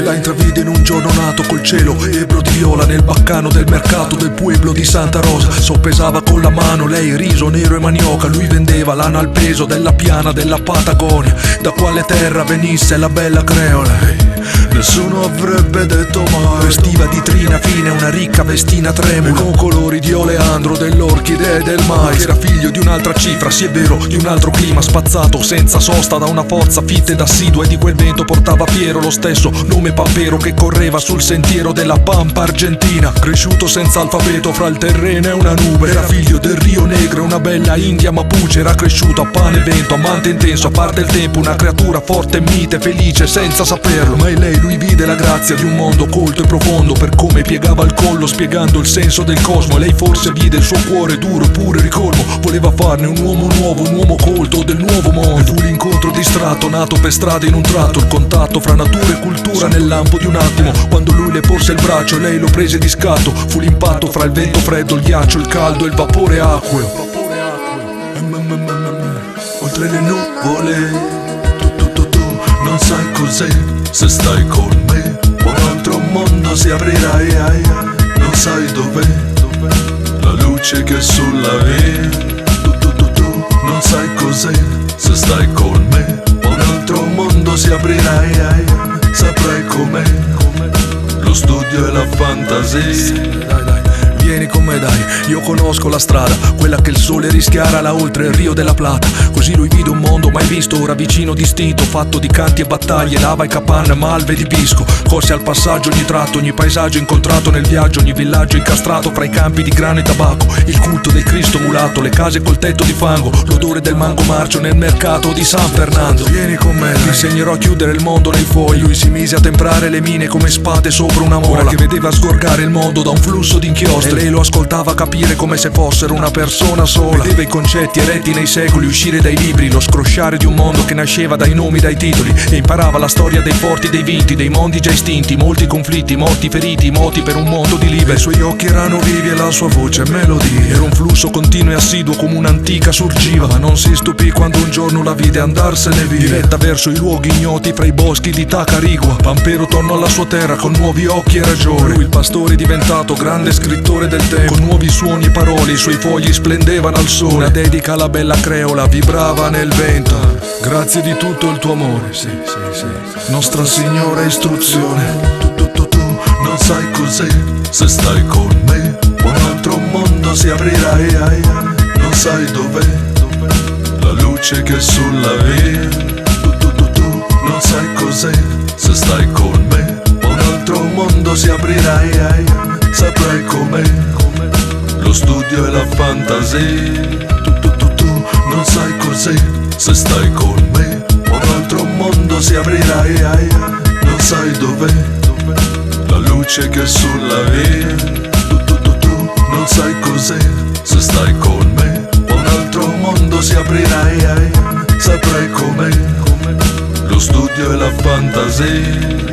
La intravide in un giorno nato col cielo ebro di viola nel baccano del mercato del pueblo di Santa Rosa. Soppesava con la mano, lei riso nero e manioca, lui vendeva lana al peso della piana della Patagonia. Da quale terra venisse la bella creola? Nessuno avrebbe detto mai. Vestiva di trina fine, una ricca vestina tremula, con colori di oleandro, dell'orchidea e del mais. Era figlio di un'altra cifra, sì è vero, di un altro clima, spazzato senza sosta da una forza fitta ed assidua. E di quel vento portava Piero lo stesso nome Pampero, che correva sul sentiero della Pampa argentina. Cresciuto senza alfabeto fra il terreno e una nube, era figlio del Rio Negro, una bella India Mapuche. Era cresciuto a pane e vento, amante intenso, a parte il tempo, una creatura forte, mite, felice senza saperlo. Ma in lei lui vide la grazia di un mondo colto e profondo, per come piegava il collo spiegando il senso del cosmo. Lei forse vide il suo cuore duro pure ricolmo, voleva farne un uomo nuovo, un uomo colto del nuovo mondo. E fu l'incontro distratto, nato per strada in un tratto, il contatto fra natura e cultura nel lampo di un attimo. Quando lui le porse il braccio lei lo prese di scatto, fu l'impatto fra il vento freddo, il ghiaccio, il caldo e il vapore acqueo. Oltre le nuvole tu non sai cos'è se stai con me. Un altro mondo si aprirà, non sai dov'è la luce che è sulla via. Tu non sai cos'è se stai con me. Un altro mondo si aprirà, saprai com'è lo studio e la fantasia. Vieni con me dai, io conosco la strada, quella che il sole rischiara là oltre il Rio della Plata. Così lui vide un mondo mai visto, ora vicino distinto, fatto di canti e battaglie, lava e capanne, malve di pisco. Corse al passaggio ogni tratto, ogni paesaggio incontrato nel viaggio, ogni villaggio incastrato fra i campi di grano e tabacco. Il culto del Cristo mulato, le case col tetto di fango, l'odore del mango marcio nel mercato di San Fernando. Vieni con me, ti insegnerò a chiudere il mondo nei fuochi. Lui si mise a temprare le mine come spade sopra una mola, che vedeva sgorgare il mondo da un flusso di inchiostri. Lei lo ascoltava capire come se fossero una persona sola. Vedeva i concetti eretti nei secoli uscire dai libri, lo scrosciare di un mondo che nasceva dai nomi, dai titoli. E imparava la storia dei forti, dei vinti, dei mondi già estinti, molti conflitti, morti feriti, moti per un mondo di liberi. I suoi occhi erano vivi e la sua voce melodia. Era un flusso continuo e assiduo come un'antica surgiva, ma non si stupì quando un giorno la vide andarsene via, diretta verso i luoghi ignoti fra i boschi di Tacarigua. Pampero tornò alla sua terra con nuovi occhi e ragione. Lui il pastore diventato, grande scrittore del tempo, con nuovi suoni e parole, i suoi fogli splendevano al sole. Una dedica alla bella creola vibrava nel vento. Grazie di tutto il tuo amore, sì. Nostra Signora istruzione. Tu non sai cos'è se stai con me. Un altro mondo si aprirà, non sai dov'è la luce che è sulla via. Tu non sai cos'è se stai con me. Un altro mondo si aprirà, saprai com'è lo studio e la fantasia. Tu non sai cos'è se stai con me. Un altro mondo si aprirà, non sai dov'è la luce che è sulla via. Tu non sai cos'è se stai con me. Un altro mondo si aprirà, saprai com'è lo studio e la fantasia.